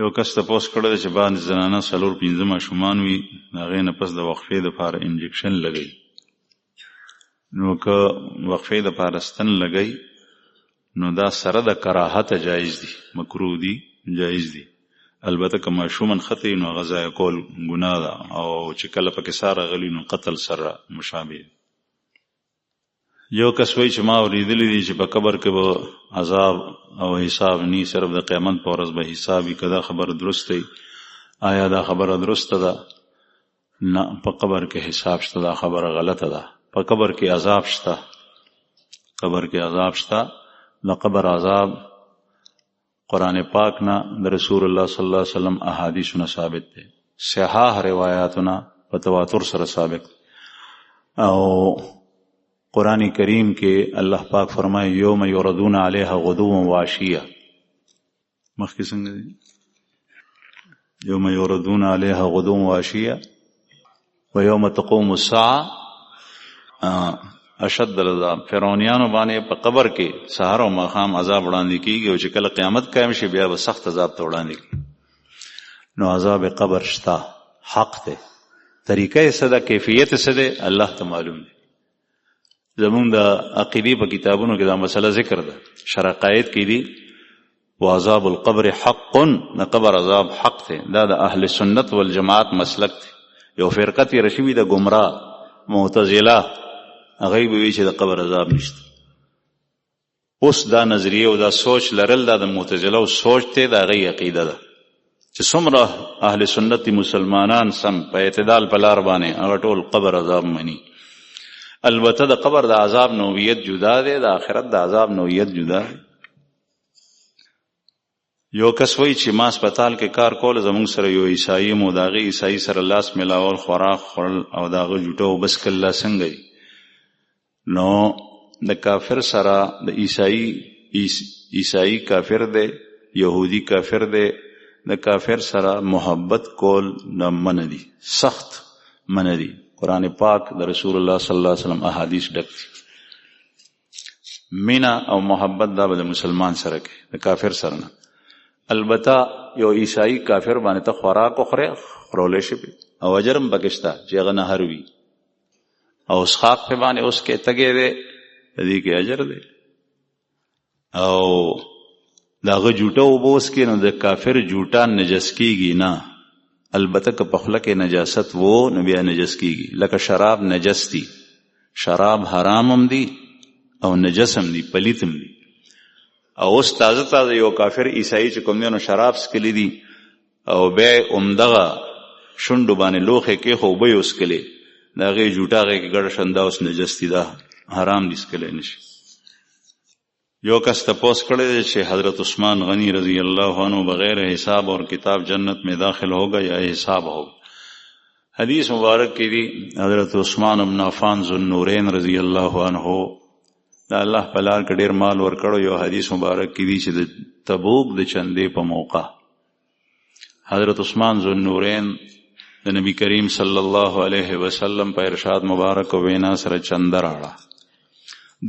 یو کس تپوس کړی چې بعضې زنانه 4-5 ماشومان وي، د هغې نه پس د وقفې دپاره انجکشن لګوي. نو که وقفې دپاره ستن لګوي نو دا سره د کراهته جایز دي، مکروه دي، جایز دي. البته که ماشومن خطی نو هغه ضایع کول ګناه ده، او چې کله پکې سار راغلی نو قتل سره مشابه دي. یو کس وایي چې ما اورېدلی دي چې په قبر کې به عذاب او حساب نی، صرف د قیامت په ورځ به حساب وي. که دا خبره درست دی؟ آیا دا خبره درسته ده؟ نه، په قبر کې حساب شته، دا خبره غلطه ده. په قبر کې عذاب شته، قبر کې عذاب شته. د قبر عذاب قرآن پاک نه، د رسول الله صلی الله علیه وسلم احادیثونه ثابت دی، صحاح روایاتونه په تواتر سره ثابت. او قرآن کریم کې الله پاک فرمایي یوم یردون علیها غدوا وعشیا. مخکې څنګه دی؟ یوم یردون علیها غدوا وعشیا ویوم تقوم الساعه اشد العذاب. فرعونیانو باندې په قبر کې سحر او ماښام عذاب وړاندې کیږي، او چې کله قیامت قائم شي بیا به سخت عذاب ته وړاندې کیږي. نو عذاب قبر شته، حق دی. طریقه څه ده، کیفیت څه دی، الله ته معلوم دی. زمونږ د عقیدې په کتابونو کې دا مسله ذکر ده، شرقایت کې دي وعذاب القبر حق، د قبر عذاب حق دی. دا د اهل سنت والجماعت مسلک دی. یو فرقه تېره شوې ده ګمراه، معتزله، هغوی به وایي چې د قبر عذاب نشته. اوس دا نظریه او دا سوچ لرل دا د معتزله سوچ دی، د هغوی عقیده ده چې څومره اهل سنت مسلمانان سم په اعتدال په لار باندې، هغه ټول قبر عذاب مني. البته د قبر د عذاب نوعیت جدا دی، د آخرت د عذاب نوعیت جدا دی. یو کس وایي چې ما هسپتال کې کار کول، زمونږ سره یو عیسائی مو، د هغې عیسائی سره لاس میلاول، خوراک خوړل او د هغه جوټه وبس کله څنګه دي؟ نو د کافر سره د عیسائی کافر دی، یهودی کافر دی، د کافر سره محبت کول نه منع دي، سخت منع دي. قرآن پاک د رسول الله صلی الله علیه وسلم احادیث ډک دي. مینا او محبت دا به د مسلمان سره کې، د کافر سره نه. البته یو عیسائی کافر باندې ته خوراک وخورې، خورولی شي او اجر هم پکې شته چې هغه نهر وي، او اسحاق پې باندې اوس کې تګې دی، د دې کې اجر دی. او د هغه جوټه اوبه اوس کې نو د کافر جوټه نجس کېږي نه. البته که په خوله کې نجاست و نو بیا نجس کېږي. لکه شراب نجس دي، شراب حرام هم دي او نجس هم دي، پلیت هم دي. او اوس تازه تازه یو کافر عیسائی چې کوم دی نو شراب څکلي دي او بیا همدغه شونډو باندې لوښی کېښو، اوبه یې وڅکلې، د هغې جوټه هغې کې ګډه شنده اوس نجس دي، دا حرام دي، څکلی نشي. یو کس تپوس کړی دی چې حضرت عثمان غنی رضی اللہ عنہ بغیر حساب اور کتاب جنت میں داخل ہوگا یا حساب ہوگا؟ حدیث مبارک کی دی حضرت عثمان بن عفان ذو النورین رضی اللہ عنہ دا الله په لار کې ډېر مال ورکړو. یو حدیث مبارک کی دی چې د تبوک د چندې په موقع حضرت عثمان ذو النورین د نبی کریم صلی الله علیه وسلم په ارشاد مبارک و وینا سره چنده راړه،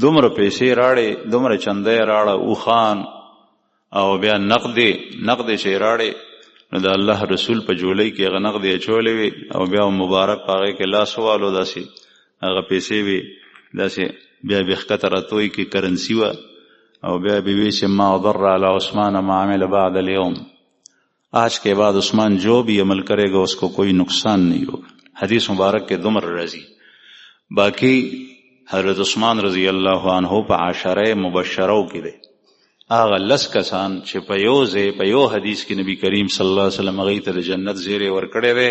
دومره پیسې راړې، دومره چنده یې راړه، اوخان او بیا نقدې چې راړې نو د الله رسول په جولۍ کې هغه نقدې اچولې وي، او بیا مبارک په هغې کې لاس والو، داسې هغه پیسې وي، داسې بیا به ښکته راتوی کې کرنسي وه، او بیا به وی چې ما ضر علی عثمان ما عمل بعد اليوم، آج کے بعد عثمان جو بھی عمل کرے گا اس کو کوئی نقصان نہیں ہوگا. حدیث مبارک کے دمر رضی. باقی حضرت عثمان رضی اللہ عنہ په عشره مبشرو کې دی، هغه 10 کسان چې په یو ځای په یو حدیث کې نبی کریم صلی الله علیه وسلم هغوی ته د جنت زیری ورکړی دی.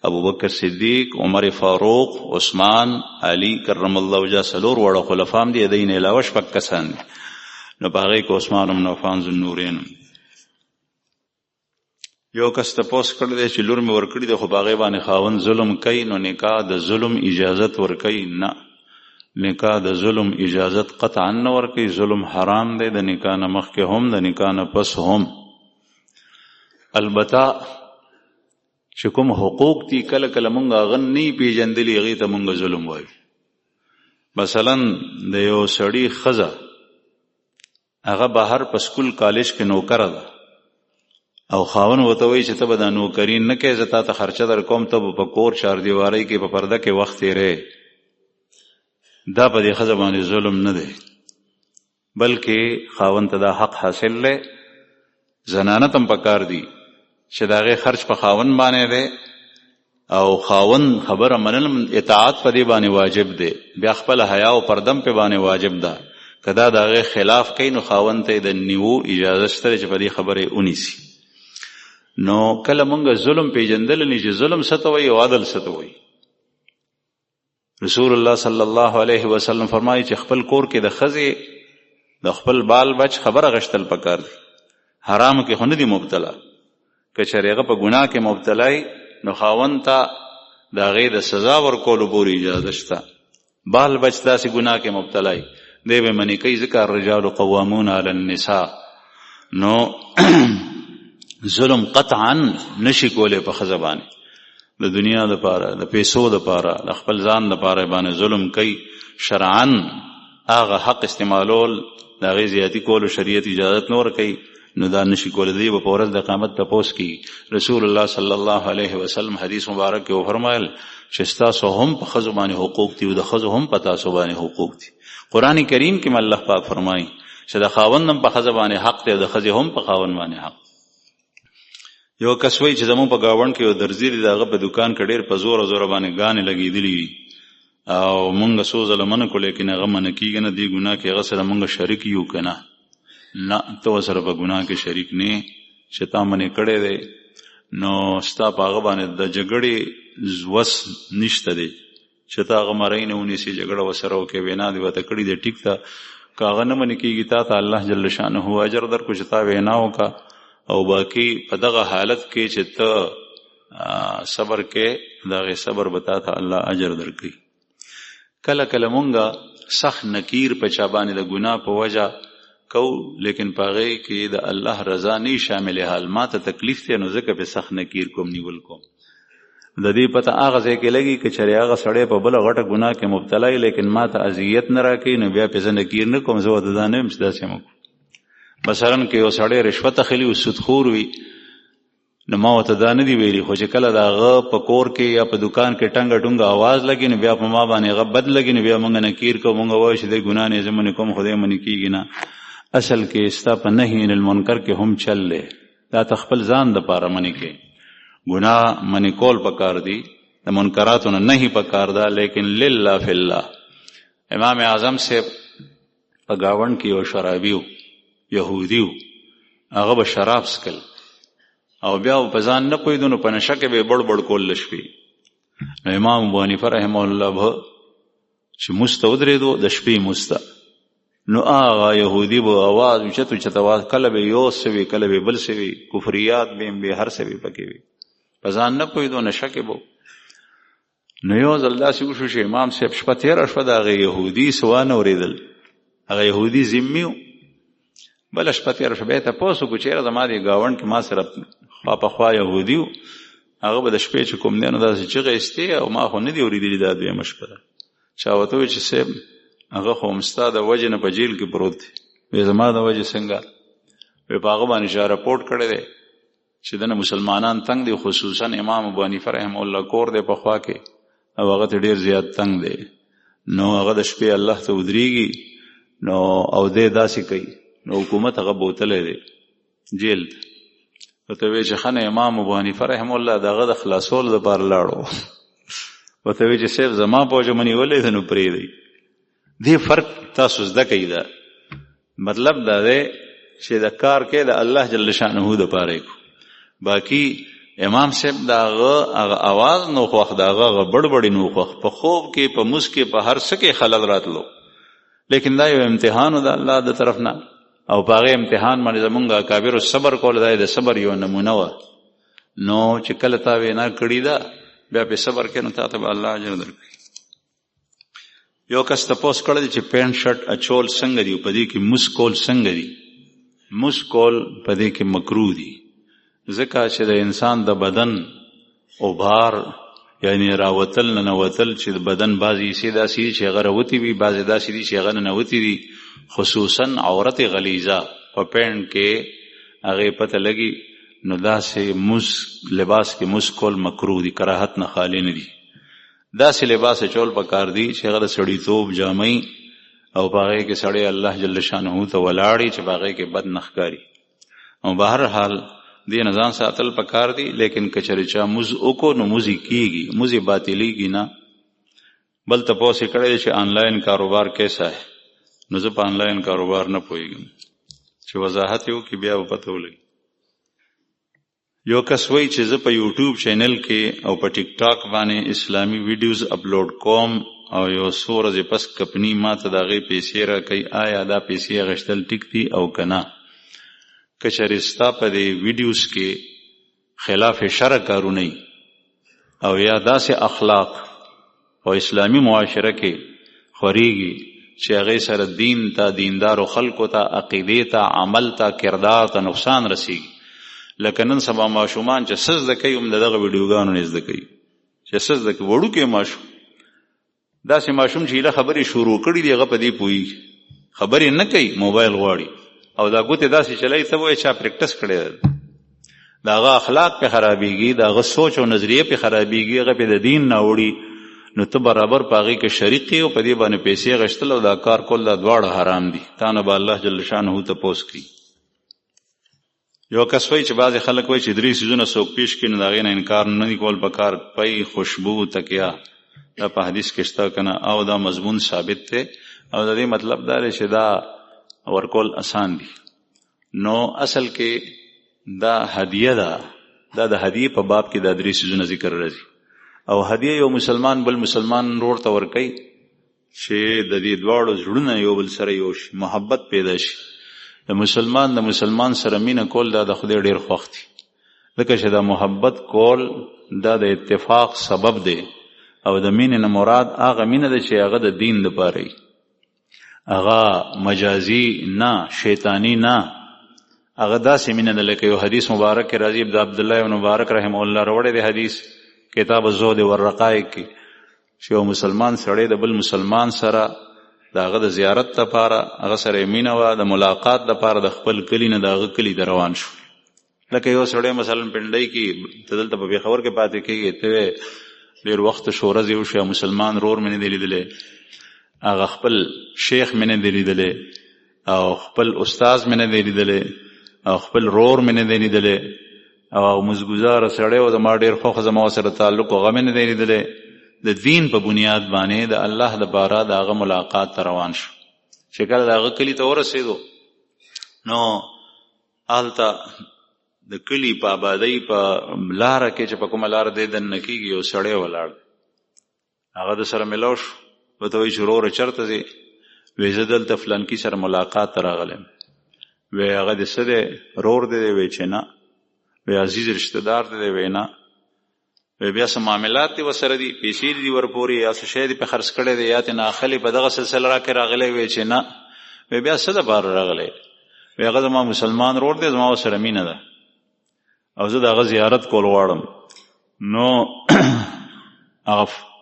ابوبکر صدیق، عمر فاروق، عثمان، علی کرم الله وجهه، 4 وړه خلفا هم دي، د دې نه علاوه 6 کسان دي. نو په هغې کې عثمان بن عفان ذو النورین. یو کس تپوس کړی دی چې لور مې ورکړي دی خو په هغې باندې خاوند ظلم کوي، نو نکاح د ظلم اجازت ورکوي؟ نه، نکاح د ظلم اجازت قطعا نه ورکوي. ظلم حرام دی، د نکاح نه مخکې هم، د نکاح نه پس هم. البته چې کوم حقوق دي کله کله مونږ هغه نه پیژندلي، هغې ته مونږ ظلم وایو. مثلا د یو سړي ښځه هغه بهر په سکول کالج کې نوکره ده، او خاون وته وی چې ته به د نوکري نه کې زتا ته خرچه در کوم ته په کور چار دیواری کې په پرده کې وخت تیرې، دا په دې ښځه باندې ظلم نه دی، بلکې خاون ته دا حق حاصل دی. زنانه تم پکار دی چې د هغې خرچ په خاون باندې دی او خاون خبره منل اطاعت په دې باندې واجب دی، بیا خپل حیا او پردم په باندې واجب ده. که دا د هغې خلاف کوي نو خاون ته د نیو اجازه شته چې په دې خبرې ونیسي. نو کله مونږ ظلم پیژندل نه چې ظلم څه ته وایي او عدل څه ته وایي. رسول الله صلی الله علیه وسلم فرمایي چې خپل کور کې د ښځې د خپل بال بچ خبره غشتل پکار دي، حرامو کې خو نه دي مبتلا. که چېرې هغه په ګناه کې مبتلا نو خاوند ته د هغې د سزا ورکولو پورې اجازه شته. بال بچ داسې ګناه کې مبتلا دی به منې کوي، ځکه الرجال قوامون علی النساء. نو ظلم قطعا نشي کولی په ښځه باندې، د دنیا دپاره، د پیسو دپاره، د خپل ځان دپاره باندې ظلم کوي. شرعا هغه حق استعمالول د هغې زیاتي کولو شریعت اجازت نه ورکوي، نو دا نشي کولی. دی به په ورځ د قیامت تپوس کوي. رسول الله صلی الله علیه وسلم حدیث مبارک کې وفرمایل چې ستاسو هم په ښځو باندې حقوق دي او د ښځو هم په تاسو باندې حقوق دي. قرآن کریم کې الله پاک فرمایي چې د خاوند هم په ښځه باندې حق دی او د ښځې هم په خاوند باندې حق. یو کس وایي چې زموږ په ګاونډ کې یو درزي دی، د هغه په دوکان کې ډېر په زوره زوره باندې ګانې لګېدلې وي او مونږ څو ځله منع کړو، لیکن هغه منع کېږي نه. دې ګناه کې هغه سره مونږ شریک یو که نه؟ نه، ته ورسره په ګناه کې شریک نه چې تا منع کړی دی، نو ستا په هغه باندې د جګړې وس نشته دی چې تا هغه مرۍ نه ونیسي، جګړه ورسره وکړې، وینا دې ورته کړې دی. ټیک ده، که هغه نه منع کېږي تا ته الله جل شانه اجر درکړو چې تا وینا وکړه، او باقي په دغه حالت کې چې ته صبر کې، د هغې صبر به تا ته الله اجر درکوي. کله کله مونږه سخت نکیر په چا باندې د ګناه په وجه کو، لیکن په هغې کې د الله رضا نه شامل. حال ما ته تکلیف دی نو ځکه په سخت نکیر کوم، نیول کوم. د دې پته هغه ځای کې لګي که چېرې هغه سړی په بله غټه ګناه کې مبتلا وي، لیکن ما ته اذیت نه راکوي، نو بیا پې زه نکیر نه کوم. زه ورته دا نه یم چې داسې مو مثلا که یو سړی رشوت اخلي او سودخور وي، نو ما ورته دا نه دي ویلي، خو چې کله د هغه په کور کې یا په دکان کې ټنګه ټونګه آواز لګي نو بیا په ما باندې هغه بد لګي، نو بیا مونږ نکیر کوو، مونږ وایو چې دی ګناه نه زه منې کوم، خو دی منې کېږي نه. اصل کې ستا په نهي عن المنکر کې هم چل دی، دا ته خپل ځان دپاره منې کې. ګناه منې کول پکار دي، د منکراتو نه نهي پکار ده، لیکن لله فی الله. امام اعظم صاحب په ګاونډ کې یو شرابي و، یهودي و، هغه به شراب څکل او بیا په ځان نه پوهېدو، نو په نشه کې به یې بړ بړ کول له شپې. نو امام ابو حنیفه رحمه الله به چې مونځ ته ودرېدو، د شپې مونځ ته، نو هغه یهودي به آواز اوچت اوچت آواز، کله به یو څه وي، کله به بل څه وي، کفریات به هر څه وي پکې وي، په ځان نه پوهېدو، نشه کې به. نو یو ځل داسې وشو چې امام صاحب شپه تېره شوه، د هغې یهودي څه وانه اورېدل، هغه یهودي ذمي و. بله شپه تېره شوه، بیا یې تپوس وکړو چېرې زما دې ګاونډ کې ما سره خوا په خوا یهودي و، هغه به د شپې چې کوم دی نو داسې چغې ایستې او ما خو نه دي اورېدلي، دا دویمه شپه ده. چا ورته وویل چې صاحب هغه خو هم ستا د وجې نه په جیل کې پروت دی. وی زما د وجې څنګه؟ وی په هغه باندې چا رپورټ کړی دی چې دنه مسلمانان تنګ دي، خصوصا امام ابو حنیفه رحمه الله کور دی په خوا کې او هغه ته ډېر زیات تنګ دی. نو هغه د شپې الله ته ودرېږي نو او دی داسې کوي، نو حکومت هغه بوتلی دی جیل ته. ورته وی چې ښه نه امام ابو حنیفه رحمه الله د هغه د خلاصولو دپاره لاړو. ورته وی چې صاحب زما په وجه مې نیولی دی نو پرېږدئ. دې فرق تاسو زده کوي. دا مطلب دا دی چې د کار کې د الله جل شانه دپاره کو. باقي امام صاحب د هغه اواز نو خوښ، د هغه بړبړې نو خوښ، په خوب کې، په موس کې، په هر څه کې خلل راتلو، لیکن دا یو امتحان د الله د طرف نه، او په هغې امتحان باندې زمونږ اکابرو صبر کول، دا د صبر یو نمونه وه. نو چې کله تا وینا کړي ده بیا پې صبر کوې نو تا ته به الله اجر درکړي. یو کس تپوس کړی چې پینټ شرټ اچول څنګه دي، په دې کې موس کول څنګه دي؟ موس کول په دې کې مکروه دي، ځکه چې د انسان د بدن اوبار یعنی راوتل ننوتل، چې د بدن بعضې حصې داسې دي چې هغه راوتي وي، بعضې داسې دي چې هغه ننوتي دي، خصوصا عورت غلیظه په پینټ کې هغې پته لګي. نو داسې مز لباس کې مز کول مکروه دي، کراهت نه خالی نه دي. داسې لباس چول پکار دي چې هغه د سړیتوب جامې او په هغې کې سړی الله جل شانه ته ولاړي چې په هغې کې بد نه ښکاري. او به هر حال دې نه ځان ساتل پکار دي، لیکن که چېرې چا مز وکړو نو مز یې کېږي، مز یې باطلېږي نه. بل تپوس یې کړی دی چې آنلاین کاروبار کیسا ہے، نو زه په آنلاین کاروبار نه پوهېږم، چې وضاحت یې وکړي بیا به پته ولګي. یو کس وایي چې زه په یوټیوب چینل کې او په ټیک ټاک باندې اسلامي ویډیوز اپلوډ کوم او یو څو ورځې پس کمپنۍ ما ته د هغې پیسې راکوي، آیا دا پیسې اخیستل ټیک دي او که نه؟ که چېرې ستا په دې ویډیوز کې خلاف شرع کارونه او یا داسې اخلاق او اسلامي معاشره کې خورېږي چې هغې سره دین ته، دیندارو خلکو ته، عقیدې ته، عمل ته، کردار ته نقصان رسېږي. لکه نن سبا ماشومان چې څه زده کوي هم د دغه ویډیوګانو نه زده کوي، چې څه زده کوي. وړوکی ماشوم، داسې ماشوم چې هیله خبرې شروع کړي دي هغه په دې پوهېږي، خبرې نه کوي، موبایل غواړي او دا ګوتې داسې چلوي ته وایي چا پریکټس کړی ده. د هغه اخلاق پې خرابېږي، د هغه سوچ او نظریه پې خرابېږي، هغه پې د دین نه وړي. نو ته برابر په هغې کې شریک یې او په دې باندې پیسې اخیستل او دا کار کول دا دواړه حرام دي. تا نه به الله جل شانه تپوس کوي. یو کس وایي چې بعضې خلک وایي چې 3 څیزونه څوک پیش کړي نو د هغې نه انکار نه دي کول پکار، پی، خوشبو، تکیه. دا په حدیث کې شته که نه؟ او دا مضمون ثابت دی او د دې مطلب دا دی چې دا ورکول اسان دي. نو اصل کې دا هدیه ده، دا د هدیې په باب کې دا 3 څیزونه ذکر راځي. او هدیه یو مسلمان بل مسلمان ورور ته ورکوي چې د دې دواړو زړونه یو بل سره یو شي، محبت پیدا شي. د مسلمان سره مینه کول دا د خدای ډېر خوښ دي، ځکه چې دا محبت کول دا د اتفاق سبب دی. او د مینې نه مراد هغه مینه ده چې هغه د دین دپاره وي، هغه مجازي نه، شیطانی نه، هغه داسې مینه ده. لکه یو حدیث مبارک کې راځي، د عبدالله بن مبارک رحمه الله راوړی دی حدیث کتاب الزهد والرقائق کې، چې یو مسلمان سړی د بل مسلمان سره د هغه د زیارت دپاره هغه سره مینه وه، د ملاقات دپاره د خپل کلي نه د هغه کلي ته روان شو. لکه یو سړی مثلا پنډۍ کې ته دلته په پېښور کې پاتې کېږي، ته ډېر وخت شو ورځ یو شي مسلمان رور مې نه دی لیدلی، هغه خپل شیخ مې نه دی لیدلی او خپل استاذ مې نه دی لیدلی او خپل رور مې نه دی لیدلی او مزګزاره سړی و، زما ډېر خوښ، زما ورسره تعلق هغه مې نه دی لیدلی. د دین په بنیاد باندې د الله دپاره د هغه ملاقات ته روان شو. چې کله د هغه کلي ته ورسېدو نو هلته د کلي په آبادۍ په لاره کې چې په کومه لاره دی دننه کېږي یو سړی ولاړ، هغه د سره میلاو شو. ورته وایي چې وروره چېرته ځې؟ وایي زه دلته فلانکي سره ملاقات ته راغلی یم. وایي هغه د څه دی؟ رور دی؟ وایي چې نه. وایي عزیز رشته دار دی؟ وایي نه. وایي بیا څه معاملات دي ورسره دي؟ پیسې دي ورپورې یا څه شی دي پې خرڅ کړی دی یا ترې اخلي په دغه سلسله را کې راغلی؟ وایي چې نه. وایي بیا څه دپاره راغلی؟ وایي هغه زما مسلمان رور دی، زما ورسره مینه ده او زه د هغه زیارت کول غواړم. نو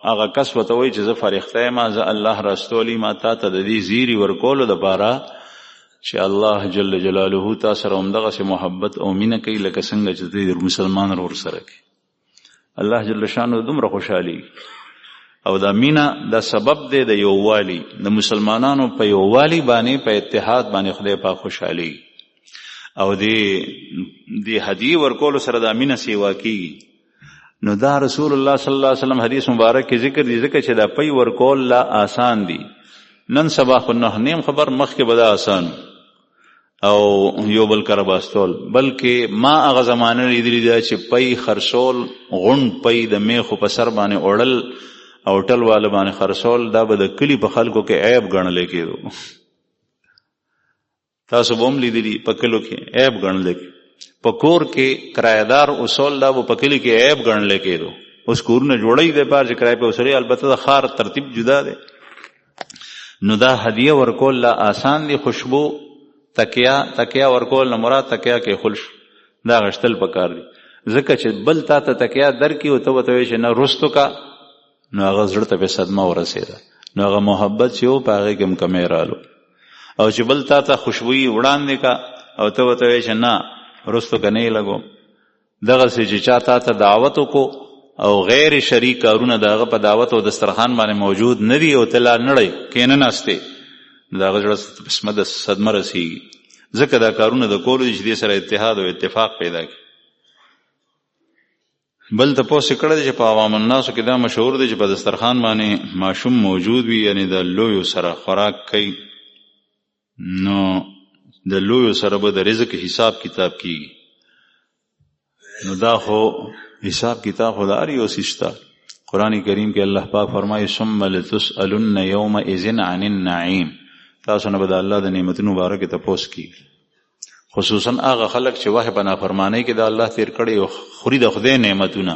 هغه کس ورته وایي چې زه فرښته یم، زه الله راستولی ما تا ته د دې زیري ورکولو دپاره چې الله جل جلاله تا سره همدغسې محبت او مینه کوي لکه څنګه چې ته د مسلمان رور سره کوي. الله جل شانه دومره خوشحالي او دا مینه دا سبب دی د یووالي، د مسلمانانو په یووالي باندې، په اتحاد باندې خدای پاک خوشحالي. او دی هدیه ورکولو سره دا مینه سیوا کېږي. نو دا رسول الله صلی الله علیه وسلم حدیث مبارک کې ذکر دی، ځکه چې دا پی ورکول لا آسان دی. نن سبا خو نه نیم خبر مخکې به دا آسان او یو بل کره باستول، بلکې ما هغه زمانه لیدلې ده چې پی خرڅول، غونډ پی د میخو په سر باندې اوړل او ټل واله باندې خرڅول، دا به د کلي په خلکو کې عیب ګڼلی کېدو. تاسو به هم لیدلي په کلو کې عیب ګڼلی کېدو. په کور کې کرایهدار اصول دا به په کلي کې عیب ګڼلی کېدو. اوس کورونه جوړی دی پار چې کرایه پې اوسړي، البته د ښار ترتیب جدا دی. نو دا هدیه ورکول لا آسان دی. خوشبو، تکیه ورکول نه مراد تکیه کې خلش دا غشتل پکار دی، ځکه چې بل تا ته تکیه درکړي او ته ورته وایي چې نه رستو کا، نو هغه زړه ته پې صدمه ورسېده، نو هغه محبت چې و په هغې کې هم کمی رالو. او چې بل تا ته خوشبویي وړاندې کا او ته ورته وایي چې نه رستو که نه یې لګوم، دغسې چې چا تا ته دعوت وکړو او غیر شرعي کارونه د هغه په دعوت او دسترخوان باندې موجود نه دي او ته لا نړی کښېنناستې، نو د هغه زړه قسمه د صدمه رسېږي. ځکه دا کارونه د کولو دي چې دې سره اتحاد او اتفاق پیدا کړي. بل تپوس یې کړی دی چې په عوام الناسو کې دا مشهور دی چې په دسترخوان باندې ماشوم موجود وي، یعنی د لویو سره خوراک کوي، نو د لویو سره به د رزق حساب کتاب کیږي. نو دا خو حساب کتاب خو د هر یو څه شته. قرآن کریم کې الله پاک فرمایي ثم لتسألن یومئذ عن النعیم، تاسو نه به د الله د نعمتونو باره کې تپوس کیږي. خصوصا هغه خلک چې وحی په نافرمانۍ کې د الله تیر کړي او خوري د خدای نعمتونه،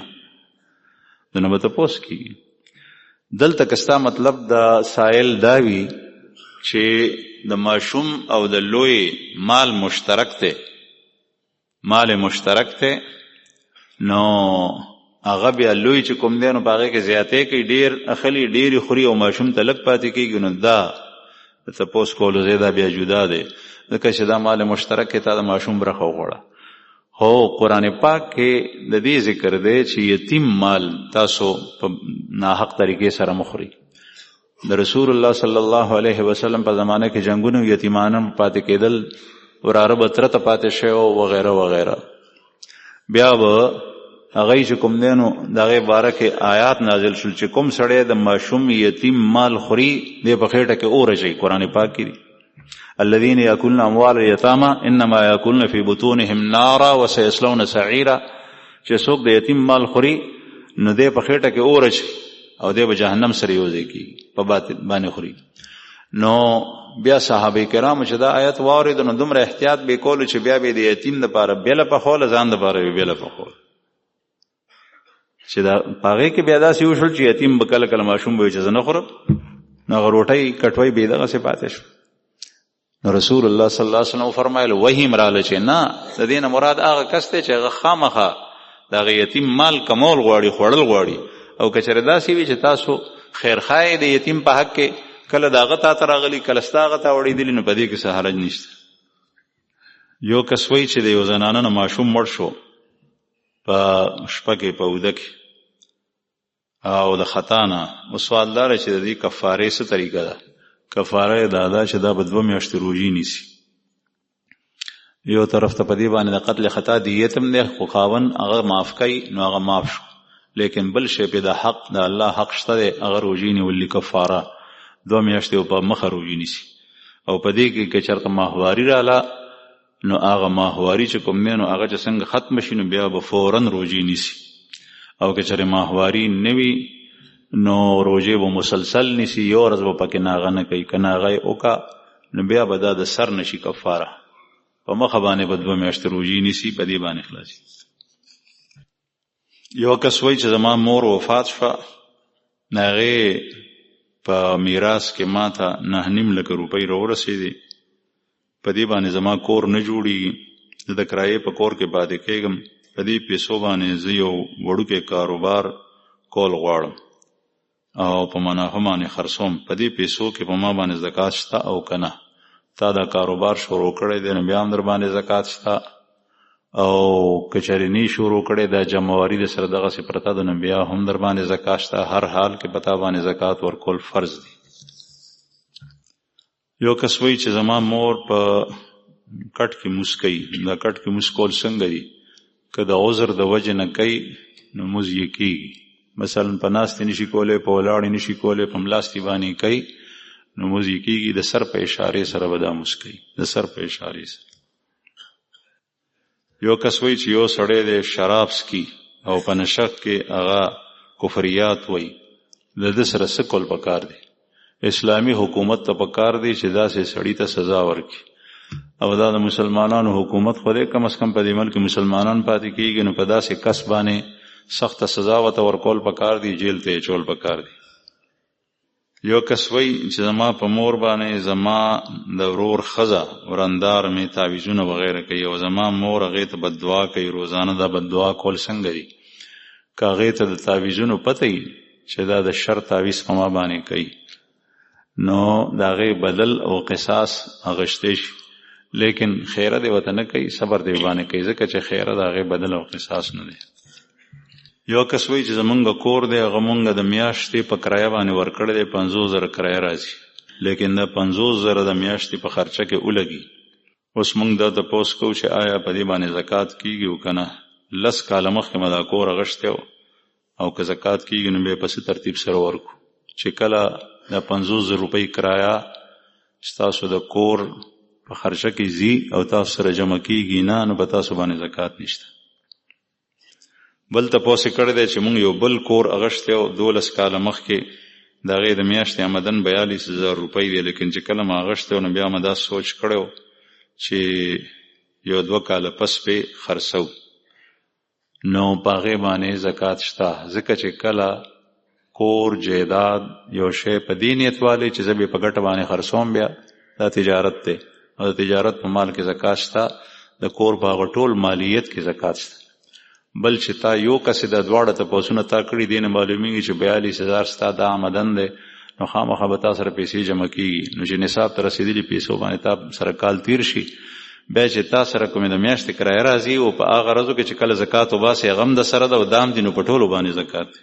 نو به تپوس کیږي. دلته که ستا مطلب د سائل دا وي چې د ماشوم او د لوی مال مشترک دی، مال مشترک دی، نو هغه بیا لوی چې کوم دی نو په هغې کې زیاتې کوي، ډېر اخلي، ډېرې خوري او ماشوم ته لږ پاتې کېږي، نو دا د تپوس کولو ځای دا بیا جدا دی، ځکه چې دا مال مشترک کې تا د ماشوم برخه وغواړه. خو قرآن پاک کې د دې ذکر دی چې یتیم مال تاسو په ناحق طریقې سره مخوري. د رسول الله صلی الله علیه وسلم په زمانه کې جنگونو یتیمانم پاتې کېدل، وراره به ترته پاتې شوی وغیره وغیره. بیا به هغه چې کوم دی نو د هغې باره کې آیات نازل شول چې کوم سړی د ماشوم یتیم مال خوري دی په خېټه کې اور اچوي. قرآن پاک کې دي الذين يأكلون اموال اليتامى انما يأكلون في بطونهم نارا وسيصلون سعيرا، چې څوک د یتیم مال خوري نو دی په خېټه کې اور اچوي او دی به جهنم سره یوځای کېږي، په باندې خوري. نو بیا صحابه کرامو چې دا آیت واورېد نو دومره احتیاط به کولو چې بیا به د یتیم دپاره بیله پخوله، ځان دپاره به بیله پخوله، چې دا په هغې کې بیا داسې وشول چې یتیم به کله کله ماشوم به وي چې زه نه خورم، نو هغه روټۍ کټوۍ به یې دغسې پاتې شو. نو رسول الله صلی الله علیه وسلم فرمایل وحی راغله چې نه، د دې نه مراد هغه کس دی چې هغه خامخا د هغه یتیم مال کمول غواړي، خوړل غواړي. او که چېرې داسې وي چې تاسو خیرخواه د یتیم په حق کې کله د هغه تا ته راغلي، کله ستا هغه ته وړېدلي، نو په دې کې څه حرج نشته. یو کس وایي چې د یو زنانه نه ماشوم مړ شو په شپه کې په اوده کې او د خطا نه، او سوال دا دی چې د دې کفارې څه طریقه ده؟ کفاره یې دا ده چې دا به 2 میاشتې روژې نیسي. یو طرف ته په دې باندې د قتل خطا دیت هم دی، خو خاوند هغه معاف کوي نو هغه معاف شو، لیکن بل شی پې د حق د الله حق شته دی، هغه روژې نیولي کفاره 2 میاشتې په مخه روژې نیسي. او په دې کې که چېرته ماهواري راله نو هغه ماهواري چې کوم دی نو هغه چې څنګه ختمه شي نو بیا به فوراً روژې نیسي. او که چېرې ماهواري نه وي نو روژې به مسلسل نیسي، یو ورځ به پکې ناغه نه کوي، که ناغه یې وکړه نو بیا به دا د سر نشي کفاره، په مخه باندې به 2 میاشتې روژې نیسي، په دې باندې خلاصي. یو کس وایي چې زما مور وفات شوه، د هغې په میراث کې ما ته 9.5 لکه روپۍ راورسېدې، په دې باندې زما کور نه جوړېږي، زه د کرایې په کور کې پاتې کېږم، په دې پیسو باندې زه یو وړوکی کاروبار کول غواړم او په منافع باندې خرڅوم، په دې پیسو کې په ما باندې زکات شته او که نه؟ تا دا کاروبار شروع کړی دی نو بیا هم در باندې زکات شته، او که چېرې نه شروع کړی دا جمعواري د سره دغسې پرته ده نو بیا هم در باندې زکات شته. هر حال کې په تا باندې زکات ورکول فرض دی. یو کس وایي چې زما مور په کټ کې موس کوي، دا کټ کې موس کول څنګه دي؟ که د عذر د وجې نه کوي نو موز یې کېږي، مثلا په ناستې نشي کولی، په ولاړې نشي کولی، په ملاستې باندې کوي نو موز یې کېږي، د سر په اشارې سره به دا موس کوي، د سر په اشارې سره. یو کس وایي چې یو سړی دی شراب څکي او په نشه کې هغه کفریات وایي، د ده سره څه کول پکار دی؟ اسلامي حکومت ته پکار دی چې داسې سړي ته سزا ورکړي، او دا د مسلمانانو حکومت خو دی، کم از کم په دې ملک مسلمانان پاتې کېږي، نو په داسې کس باندې سخته سزا ورته ورکول پکار دی، جیل ته اچول پکار دی. یو کس وایي چې زما په مور باندې زما د ورور ښځه ورندار مې تعویزونه وغیره کوي، او زما مور هغې ته بددعا کوي روزانه، دا بددعا کول څنګه دي؟ که هغې ته د تعویزونو پته وي چې دا د شر تعویز په ما باندې کوي نو د هغې بدل او قصاص اخیستی شي، لیکن خیره دی وته نه کوي، صبر دی باندې کوي، ځکه چې خیره د هغې بدل او قصاص نه دی. یو کس وایي چې زمونږ کور دی هغه مونږ د میاشتې په کرایه باندې ورکړی دی، 50,000 کرایه راځي، لیکن د 50,000 د میاشتې په خرچه کې ولګي. اوس مونږ دا تپوس کوو چې آیا په دې باندې زکات کیږي او که نه؟ 10 کاله مخکې مې دا کور اغشتی او که زکات کیږي نو بیا په څه ترتیب سره ورکو چې کله د 50,000 روپۍ کرایه چې تاسو د کور په خرچه کې ځي او تاسو سره جمع کیږي نه، نو په تاسو باندې زکات نشته. بل تپوس کړی دی چې مونږ یو بل کور اغشتی او 12 کاله مخکې د هغې د میاشتې آمدن 42,000 روپۍ دی، لیکن چې کله ما اغشتی نو بیا مې دا سوچ کړی چې یو 2 کاله پس پې خرڅو، نو په هغې باندې زکات شته. ځکه چې کله کور جیداد یو شی په دې نیت والی چې زه به په ګټه باندې خرڅوم، بیا دا تجارت دی او د تجارت په مال کې زکات شته، د کور په هغه ټول مالیت کې زکات شته. بل چې تا یو کسې د دواړه تپوسونه تا کړي دي نه معلومیږي چې 42,000 ستا دا آمدن دی، نو خامخا به تا سره پیسې جمع کیږي، نو چې نصاب ته رسېدلي پیسو باندې تا سره کال تیر شي، بیا چې تا سره کومې د میاشتې کرایه راځي او په هغه ورځو کې چې کله زکات وباسې هغه هم د سره ده او دام دي، نو په ټولو باندې زکات دی.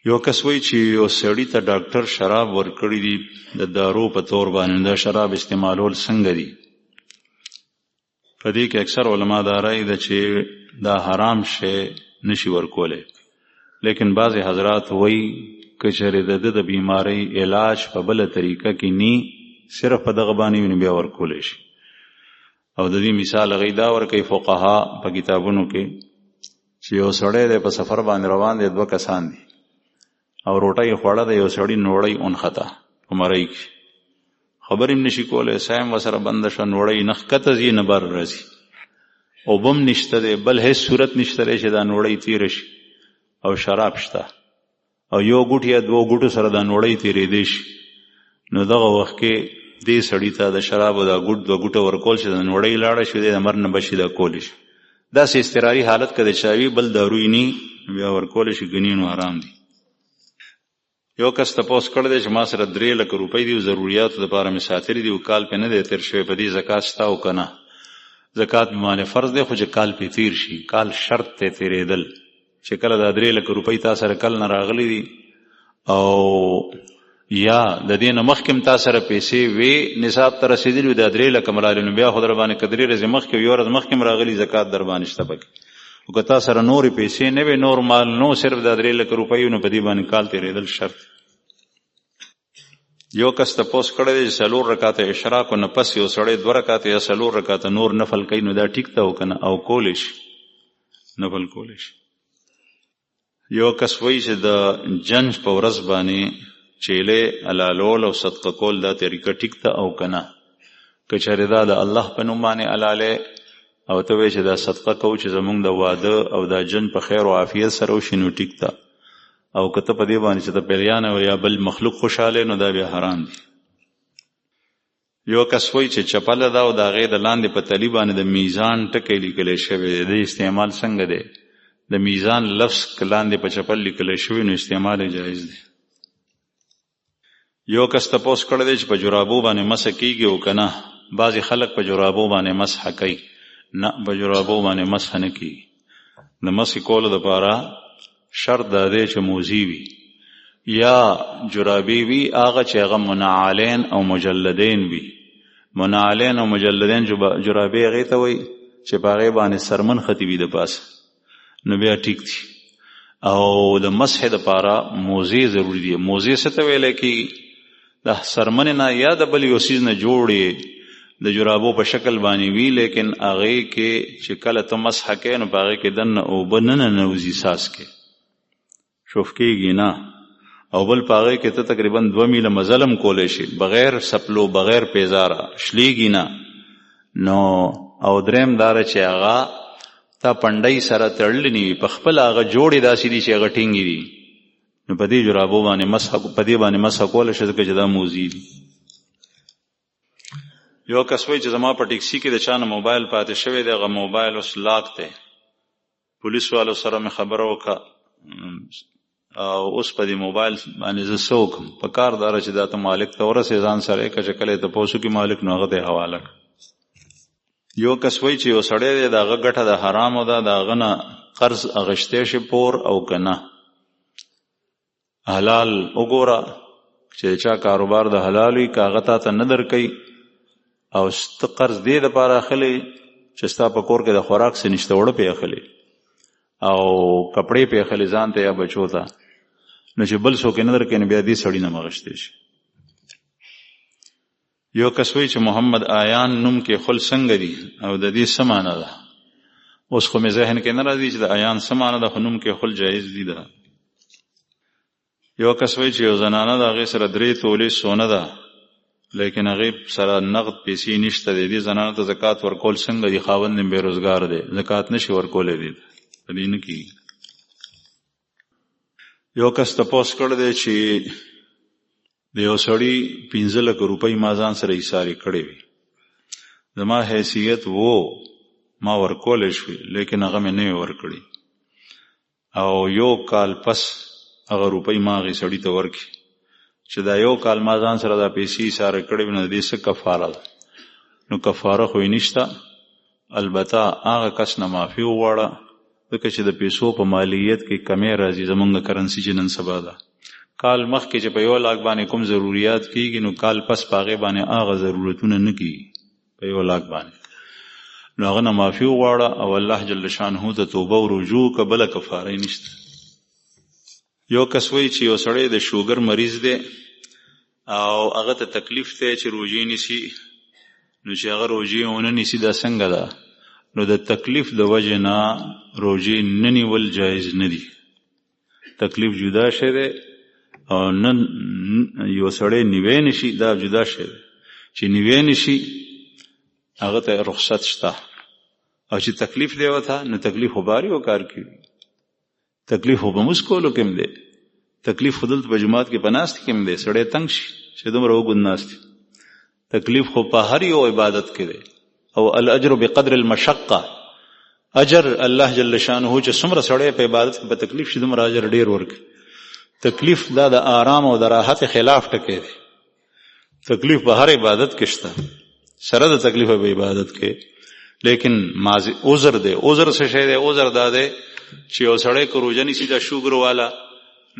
یو کس وایي چې یو سړي ته ډاکټر شراب ورکړي دي د دارو په طور باندې، دا شراب استعمالول څنګه دي؟ په دې کې اکثر علما دا رایي ده چې دا حرام شی نشي ورکولی، لیکن بعضې حضرات وایي که چېرې د بیمارۍ علاج په بله طریقه کې نی، صرف په دغه باندې وي، نو بیا ورکولی شي. او د دې مثال هغوی دا ورکوي فقها په کتابونو کې چې یو سړی دی په سفر باندې روان دی، 2 کسان دي او روټۍ خوړه د یو سړي نوړۍ اونخته په مرۍ کې، خبر هم نشي کولی، ساه هم ورسره بنده شوه، نوړۍ نه ښکته ځي نه بر راځي، اوبه هم نشته دی، بل هیڅ صورت نشته دی چې دا نوړۍ تېره شي، او شراب شته او یو ګوټ یا 2 ګوټو سره دا نوړۍ تېرېدی شي. نو دغه وخت کې دې سړي ته د شرابو دا ګوټ 2 ګوټه ورکول چې د نوړۍ لاړه شي، دی د مرګ نه بچي دا کولی شي. داسې اضطراري حالت که د چا وي بل داروی نی، بیا ورکولی شي، ګني نو حرام دي. یو کس تپوس کړی دی چې ما سره 3 لکه روپۍ دي او ضروریاتو دپاره مې ساتلي دي او کال پې نه دی تېر شوی، په دې زکات شته او که نه؟ زکات مې باندې فرض دی، خو چې کال پې تېر شي، کال شرط دی تېرېدل، چې کله دا 3 لکه روپۍ تا سره کل نه راغلی دي او یا د دې نه مخکې هم تا سره پیسې وې نصاب ته رسېدلي دا 3 لکه مرالی، نو بیا خو در باندې که 3 ورځې مخکې یو ورځ مخکې هم راغلي زکات در باندې شته پکې. او که تا سره نورې پیسې نه وې، نور مال نو، صرف دا 3 لکه روپۍ، نو په دې باندې کال تېرېدل شرط. یو کس تپوس کړی دی چې 4 رکعاته اشراقو نه پس یو سړی 2 رکعاته یا 4 رکعاته نور نفل کوي، نو دا ټیک ته او که نه؟ او کولی شي، نفل کولی شي. یو کس وایي چې د جنج په ورځ باندې چیلې حلالول او صدقه کول دا طریقه ټیک ته او که نه؟ که چېرې دا د الله په نوم باندې حلالې او ته وایې چې دا صدقه کوو چې زمونږ د واده او دا جنج په خیر او عافیت سره وشي، نو ټیک ته. او که ته په دې باندې چې ته پیریان او یا بل مخلوق خوشحاله، نو دا بیا حرام دی. یو کس وایي چې چپله ده او د هغې د لاندې په تلي باندې د میزان ټکی لیکلی شوی دی، د استعمال څنګه دی؟ د میزان لفظ که لاندې په چپل لیکلی شوی، نو استعمال یې جایز دی. یو کس تپوس کړی دی چې په جرابو باندې مسح کیږي او که نه؟ بعضې خلک په جرابو باندې مسح کوي، نه، په جرابو باندې مسح نه کیږي. د مسح کولو دپاره شرط دا دی چې موزی وي یا جرابې وي، هغه چې هغه منعلین او مجلدین وي. منعلین او مجلدین جرابې هغې ته وایي چې په هغې باندې سرمن خطي وي د پاسه، نو بیا ټیک دي. او د مسح دپاره موزې ضروري دي. موزې څه ته ویلی کېږي؟ د سرمنې نه یا د بل یو څیز نه جوړې د جرابو په شکل باندې وي، لیکن هغې کې چې کله ته مسح کوې نو په هغې کې دننه اوبه نه ننوځي، ساس کې شوف کېږي نه. او بل په هغې کې ته تقریبا 2 میله مزل هم کولی شي بغیر سپلو بغیر پیزاره، شلیږي نه. نو او دریم دا ده چې هغه تا پنډۍ سره تړلی نه وي، په خپل هغه جوړې داسې دي چې هغه ټینګې دي، نو په دې جرابو باندې مسح کولی شي، ځکه چې دا موزي دي. یو کس وایي چې زما په ټیکسي کې د چا نه موبایل پاتې شوی دی، هغه موبایل اوس لاک دی، پولیس والو سره مې خبره وکړه او اوس په دې موبایل باندې زه څه وکړم؟ په کار دا چې دا ته مالک ته ورسې ځان سره یې که چې کله یې تپوس وکړي مالک، نو هغه ته یې حواله کړه. یو کس وایي چې یو سړی دی د هغه ګټه د حرامو ده، د هغه نه قرض اخیستی شي پور او که نه. حلال وګوره چې چا کاروبار د حلال وي، که هغه تا ته نه درکوي او ست قرض دې دپاره اخلی چې ستا په کور کې د خوراک څه نشته، اوړه پې اخلی او کپړې پې اخلی ځان ته یا بچو ته، نو چې بل څوک یې نه درکوي نو بیا دې سړي نه مغشتی شي. یو کس وایي چې محمد آیان نوم کې خل څنګه دي او د دې څه معنی ده؟ اوس خو مې ذهن کې نه راځي چې د آیان څه معنی ده، خو نوم کې خل جایز دي ده. یو کس وایي چې یو زنانه ده، هغې سره 3 تولې سونه ده، لیکن هغې سره نقد پیسې نشته دی، دې زنانه ته زکات ورکول څنګه دي؟ خاوند یې بېروزګار دی، زکات نشي ورکولی دی، په دې نه کېږي. یو کس تپوس کړی دی چې د یو سړي 15 لک روپۍ ما ځان سره ایسارې کړې وي، زما حیثیت ما ورکولی شوې، لیکن هغه مې نه وې ورکړي او 1 کال پس هغه روپۍ ما هغې سړي ته ورکړي چې دا 1 کال ما ځان سره دا پیسې ایساره کړې وي، نو د دې څه کفاره ده؟ نو کفاره خو یې نشته، البته هغه کس نه معافي وغواړه، ځکه چې د پیسو په مالیت کې کمی راځي، زمونږ کرنسي چې نن سبا ده. کال مخکې چې په 1 لاک باندې کوم ضروریات کېږي، نو کال پس په هغې باندې هغه ضرورتونه نه کېږي په 1 لاک باندې، نو هغه نه معافي وغواړه او الله جل شانه ته توبه او رجوع که، بله کفاره یې نشته. یو کس وایي چې یو سړی د شوګر مریض دی او هغه ته تکلیف دی چې روژې نیسي، نو چې هغه روژې ونه نیسي دا څنګه ده؟ نو د تکلیف د وجې نه روژې نه نیول جایز نه دي. تکلیف جدا شی دی او نن یو سړی نیوی نشي، دا جدا شی دی. چې نیوی نشي هغه ته رخصت شته، او چې تکلیف دی وته نو تکلیف خو باري او کار کوي، تکلیف خو په موږ کولو کې هم دی، تکلیف خو دلته په جماعت کې په ناستې کې هم دی، سړی تنګ شي چې دومره وګد ناستې. تکلیف خو په هر یو عبادت کې دی، او الاجر بقدر المشقه، اجر الله جل شانه چې څومره سړی په عبادت کې په تکلیف شي دومره اجر ډیر ورکړي. تکلیف دا د آرام او د راحت خلاف ټکی دی، تکلیف په هر عبادت کې شته، سره د تکلیف په عبادت کې، لیکن عذر دی. عذر څه شی دی؟ عذر دا دی چې یو سړی که روژه نیسي دا شوګر والا،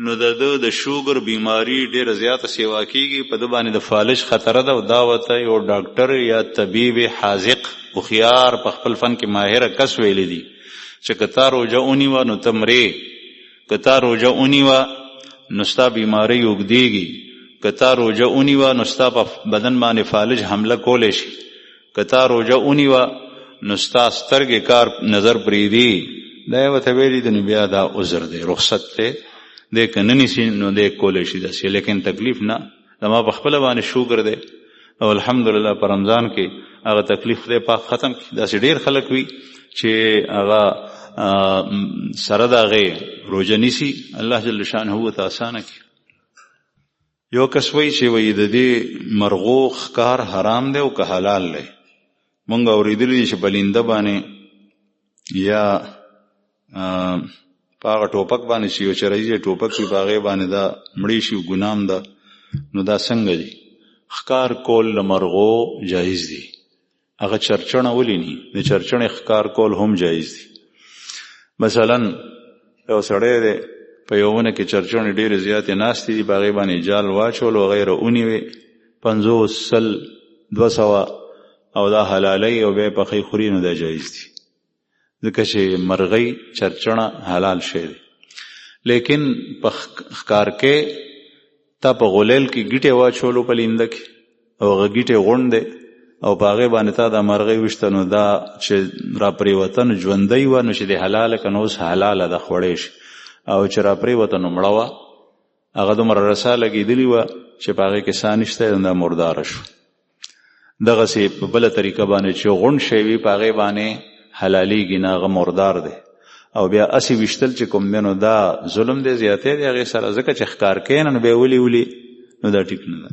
نو د شوګر بیماری ډیره زیاته سیوا کیږي، په ده باندې د فالج خطره ده، او دا ورته یو ډاکټر یا طبیب حاذق هوښیار په خپل فن کې ماهره کس ویلی دي چې که تا روژه ونیوه نو ته مرې، که تا روژه ونیوه نو ستا بیماری اوږدېږي، که تا روژه ونیوه نو ستا په بدن باندې فالج حمله کولی شي، که تا روژه ونیوه نو ستا سترګې کار نظر پرېږدي. دا یې ورته ویلي دي، نو بیا دا عذر دی، رخصت دی، دی که نه نیسي نو دی کولی شي داسې، لیکن تکلیف نه. زما په خپله باندې شوګر دی او الحمدلله په رمضان کې هغه تکلیف دی پاک ختم کړي. داسې ډېر خلک وي چې هغه سره د هغې روژه نیسي، الله جل شانه ورته اسانه کړي. یو کس وایي چې وایي د دې مرغو ښکار حرام دی او که حلال دی؟ مونږ اورېدلي دي چې په لینده باندې یا په هغه ټوپک باندې چې یو چرایي ټوپک وي په هغې باندې دا مړی شي ګنام ده، نو دا څنګه دي؟ ښکار کول له مرغو جایز دي، هغه چرچڼه ولې ني؟ د چرچڼې ښکار کول هم جایز دي. مثلا یو سړی دی په یو ونه کې چرچڼې ډېرې زیاتې ناستې دي، په هغې باندې جال واچول او هغې راونیوې 50 100 200 او دا حلالۍ او بیا یې پخی خوري، نو دا جایز دي، ځکه چې مرغۍ چرچڼه حلال شی دی. لیکن په ښکار کې تا په غولیل کې ګیټې واچولو په لینده کې او هغه ګیټې غونډ دی او په هغې باندې تا دا مرغۍ ویشته، نو دا چې را پرېوته نو ژوندۍ وه، نو چې د حلاله که نو اوس حلاله ده خوړی شي، او چې را پرېوته نو مړه وه، هغه دومره رسا لګېدلې وه چې په هغې کې ساه نشته، دا مرداره شو. دغسې په بله طریقه باندې چې غونډ شی وي په هغې باندې حلالیږي نه، هغه مردار دی. او بیا اسی ویشتل چې کوم دی نو دا ظلم دی، زیاتی دی هغې سره، ځکه چې ښکار کوې نه نو بیا ولي نو دا ټیک نه ده.